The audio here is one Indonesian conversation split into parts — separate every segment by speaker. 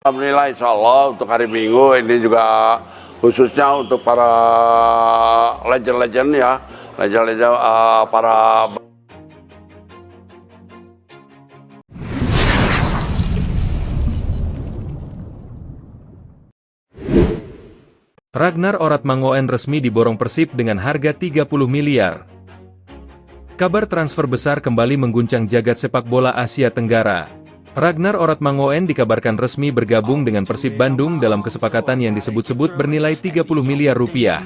Speaker 1: Alhamdulillah, insya Allah untuk hari Minggu ini juga khususnya untuk para legend-legend ya, legend-legend para
Speaker 2: Ragnar Oratmangoen resmi diborong Persib dengan harga 30 miliar. Kabar transfer besar kembali mengguncang jagat sepak bola Asia Tenggara. Ragnar Oratmangoen dikabarkan resmi bergabung dengan Persib Bandung dalam kesepakatan yang disebut-sebut bernilai 30 miliar rupiah.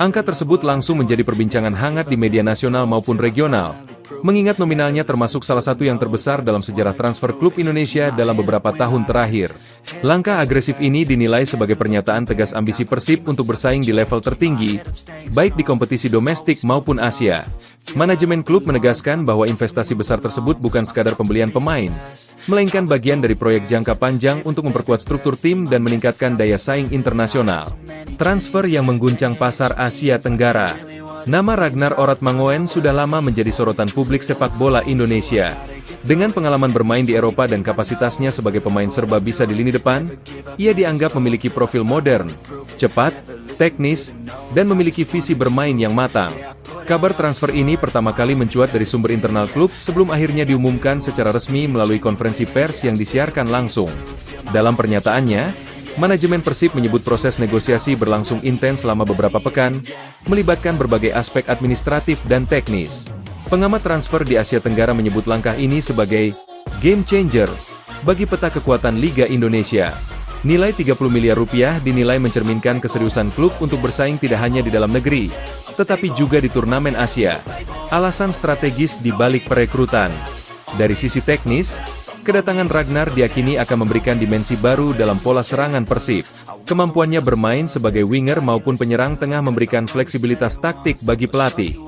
Speaker 2: Angka tersebut langsung menjadi perbincangan hangat di media nasional maupun regional, mengingat nominalnya termasuk salah satu yang terbesar dalam sejarah transfer klub Indonesia dalam beberapa tahun terakhir. Langkah agresif ini dinilai sebagai pernyataan tegas ambisi Persib untuk bersaing di level tertinggi, baik di kompetisi domestik maupun Asia. Manajemen klub menegaskan bahwa investasi besar tersebut bukan sekadar pembelian pemain, melainkan bagian dari proyek jangka panjang untuk memperkuat struktur tim dan meningkatkan daya saing internasional. Transfer yang mengguncang pasar Asia Tenggara. Nama Ragnar Oratmangoen sudah lama menjadi sorotan publik sepak bola Indonesia. Dengan pengalaman bermain di Eropa dan kapasitasnya sebagai pemain serba bisa di lini depan, ia dianggap memiliki profil modern, cepat, teknis, dan memiliki visi bermain yang matang. Kabar transfer ini pertama kali mencuat dari sumber internal klub sebelum akhirnya diumumkan secara resmi melalui konferensi pers yang disiarkan langsung. Dalam pernyataannya, manajemen Persib menyebut proses negosiasi berlangsung intens selama beberapa pekan, melibatkan berbagai aspek administratif dan teknis. Pengamat transfer di Asia Tenggara menyebut langkah ini sebagai game changer bagi peta kekuatan Liga Indonesia. Nilai 30 miliar rupiah dinilai mencerminkan keseriusan klub untuk bersaing tidak hanya di dalam negeri, tetapi juga di turnamen Asia. Alasan strategis di balik perekrutan. Dari sisi teknis, kedatangan Ragnar diyakini akan memberikan dimensi baru dalam pola serangan Persib. Kemampuannya bermain sebagai winger maupun penyerang tengah memberikan fleksibilitas taktik bagi pelatih.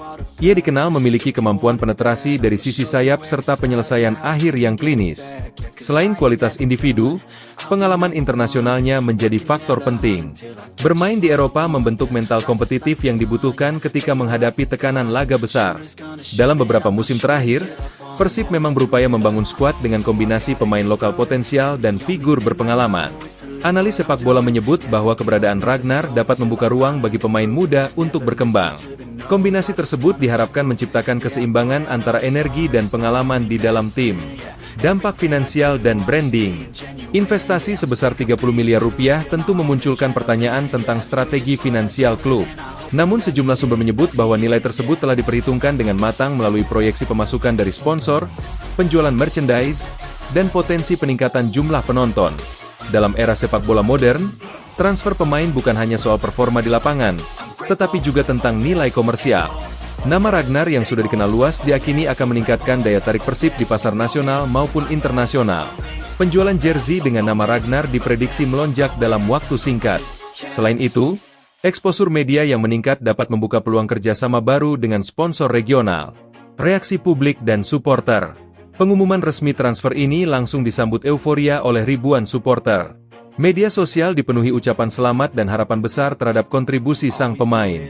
Speaker 2: Ia dikenal memiliki kemampuan penetrasi dari sisi sayap serta penyelesaian akhir yang klinis. Selain kualitas individu, pengalaman internasionalnya menjadi faktor penting. Bermain di Eropa membentuk mental kompetitif yang dibutuhkan ketika menghadapi tekanan laga besar. Dalam beberapa musim terakhir, Persib memang berupaya membangun skuad dengan kombinasi pemain lokal potensial dan figur berpengalaman. Analis sepak bola menyebut bahwa keberadaan Ragnar dapat membuka ruang bagi pemain muda untuk berkembang. Kombinasi tersebut diharapkan menciptakan keseimbangan antara energi dan pengalaman di dalam tim. Dampak finansial dan branding. Investasi sebesar 30 miliar rupiah tentu memunculkan pertanyaan tentang strategi finansial klub. Namun sejumlah sumber menyebut bahwa nilai tersebut telah diperhitungkan dengan matang melalui proyeksi pemasukan dari sponsor, penjualan merchandise, dan potensi peningkatan jumlah penonton. Dalam era sepak bola modern, transfer pemain bukan hanya soal performa di lapangan, tetapi juga tentang nilai komersial. Nama Ragnar yang sudah dikenal luas diakini akan meningkatkan daya tarik Persib di pasar nasional maupun internasional. Penjualan jersey dengan nama Ragnar diprediksi melonjak dalam waktu singkat. Selain itu, eksposur media yang meningkat dapat membuka peluang kerjasama baru dengan sponsor regional. Reaksi publik dan supporter. Pengumuman resmi transfer ini langsung disambut euforia oleh ribuan supporter. Media sosial dipenuhi ucapan selamat dan harapan besar terhadap kontribusi sang pemain.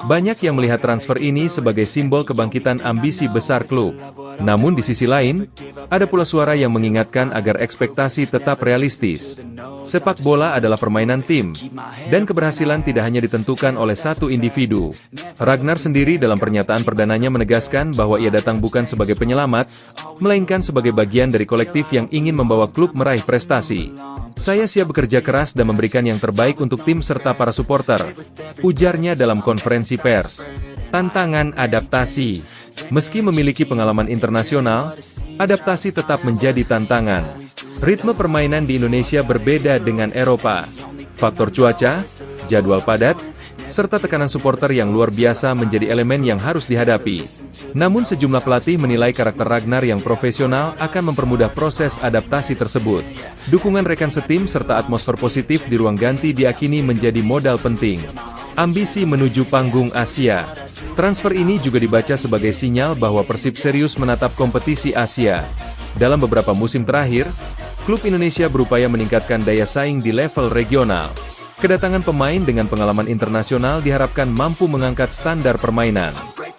Speaker 2: Banyak yang melihat transfer ini sebagai simbol kebangkitan ambisi besar klub. Namun di sisi lain, ada pula suara yang mengingatkan agar ekspektasi tetap realistis. Sepak bola adalah permainan tim, dan keberhasilan tidak hanya ditentukan oleh satu individu. Ragnar sendiri dalam pernyataan perdananya menegaskan bahwa ia datang bukan sebagai penyelamat, melainkan sebagai bagian dari kolektif yang ingin membawa klub meraih prestasi. Saya siap bekerja keras dan memberikan yang terbaik untuk tim serta para supporter, ujarnya dalam konferensi pers. Tantangan adaptasi. Meski memiliki pengalaman internasional, adaptasi tetap menjadi tantangan. Ritme permainan di Indonesia berbeda dengan Eropa. Faktor cuaca, jadwal padat, serta tekanan supporter yang luar biasa menjadi elemen yang harus dihadapi. Namun sejumlah pelatih menilai karakter Ragnar yang profesional akan mempermudah proses adaptasi tersebut. Dukungan rekan setim serta atmosfer positif di ruang ganti diakini menjadi modal penting. Ambisi menuju panggung Asia. Transfer ini juga dibaca sebagai sinyal bahwa Persib serius menatap kompetisi Asia. Dalam beberapa musim terakhir, klub Indonesia berupaya meningkatkan daya saing di level regional. Kedatangan pemain dengan pengalaman internasional diharapkan mampu mengangkat standar permainan.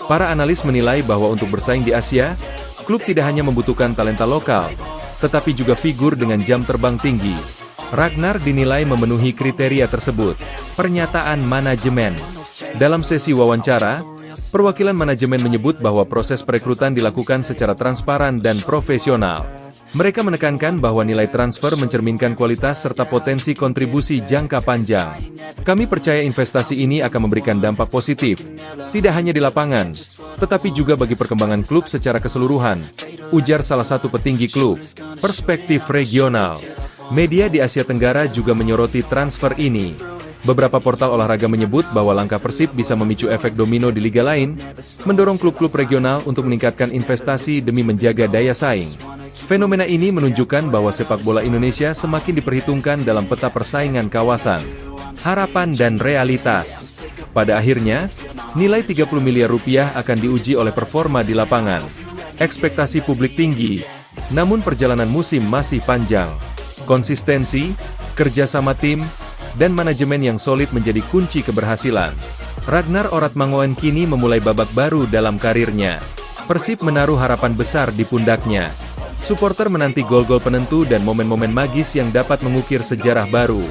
Speaker 2: Para analis menilai bahwa untuk bersaing di Asia, klub tidak hanya membutuhkan talenta lokal, tetapi juga figur dengan jam terbang tinggi. Ragnar dinilai memenuhi kriteria tersebut. Pernyataan manajemen. Dalam sesi wawancara, perwakilan manajemen menyebut bahwa proses perekrutan dilakukan secara transparan dan profesional. Mereka menekankan bahwa nilai transfer mencerminkan kualitas serta potensi kontribusi jangka panjang. Kami percaya investasi ini akan memberikan dampak positif, tidak hanya di lapangan, tetapi juga bagi perkembangan klub secara keseluruhan, ujar salah satu petinggi klub. Perspektif regional. Media di Asia Tenggara juga menyoroti transfer ini. Beberapa portal olahraga menyebut bahwa langkah Persib bisa memicu efek domino di liga lain, mendorong klub-klub regional untuk meningkatkan investasi demi menjaga daya saing. Fenomena ini menunjukkan bahwa sepak bola Indonesia semakin diperhitungkan dalam peta persaingan kawasan. Harapan dan realitas. Pada akhirnya, nilai 30 miliar rupiah akan diuji oleh performa di lapangan. Ekspektasi publik tinggi, namun perjalanan musim masih panjang. Konsistensi, kerjasama tim, dan manajemen yang solid menjadi kunci keberhasilan. Ragnar Oratmangoen kini memulai babak baru dalam karirnya. Persib menaruh harapan besar di pundaknya. Supporter menanti gol-gol penentu dan momen-momen magis yang dapat mengukir sejarah baru.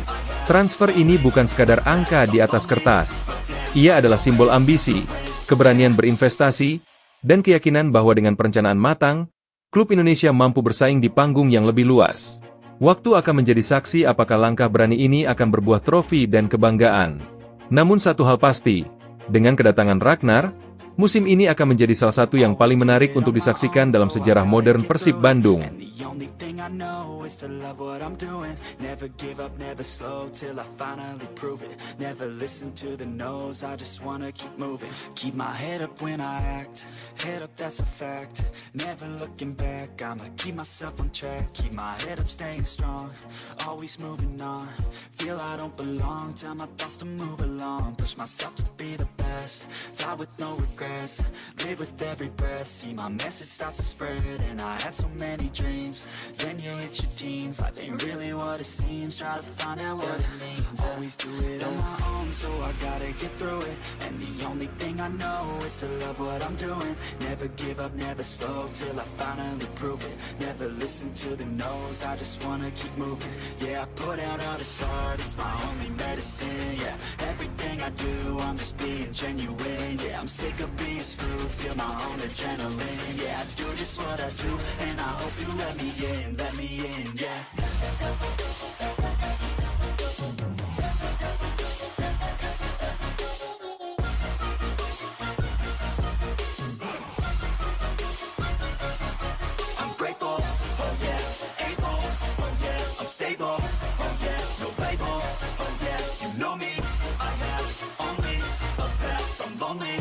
Speaker 2: Transfer ini bukan sekadar angka di atas kertas. Ia adalah simbol ambisi, keberanian berinvestasi, dan keyakinan bahwa dengan perencanaan matang, klub Indonesia mampu bersaing di panggung yang lebih luas. Waktu akan menjadi saksi apakah langkah berani ini akan berbuah trofi dan kebanggaan. Namun satu hal pasti, dengan kedatangan Ragnar, musim ini akan menjadi salah satu yang paling menarik untuk disaksikan dalam sejarah modern Persib Bandung.
Speaker 3: I know is to love what I'm doing. Never give up, never slow till I finally prove it. Never listen to the no's, I just wanna keep moving. Keep my head up when I act, head up that's a fact. Never looking back, I'ma keep myself on track. Keep my head up staying strong, always moving on. Feel I don't belong, tell my thoughts to move along. Push myself to be the best, die with no regrets. Live with every breath, see my message start to spread. And I had so many dreams, then you hit your teens. Life ain't really what it seems, try to find out what it means. Always do it on my own, so I gotta get through it. And the only thing I know is to love what I'm doing. Never give up, never slow till I finally prove it. Never listen to the no's, I just wanna keep moving. Yeah, I put out all this art, it's my only medicine. Yeah, everything I do, I'm just being genuine. Yeah, I'm sick of being screwed, feel my own adrenaline. Yeah, I do just what I do, and I hope you let me in, yeah. I'm grateful, oh yeah, able, oh yeah, I'm stable, oh yeah, no label, oh yeah, you know me, I have only a path, I'm lonely.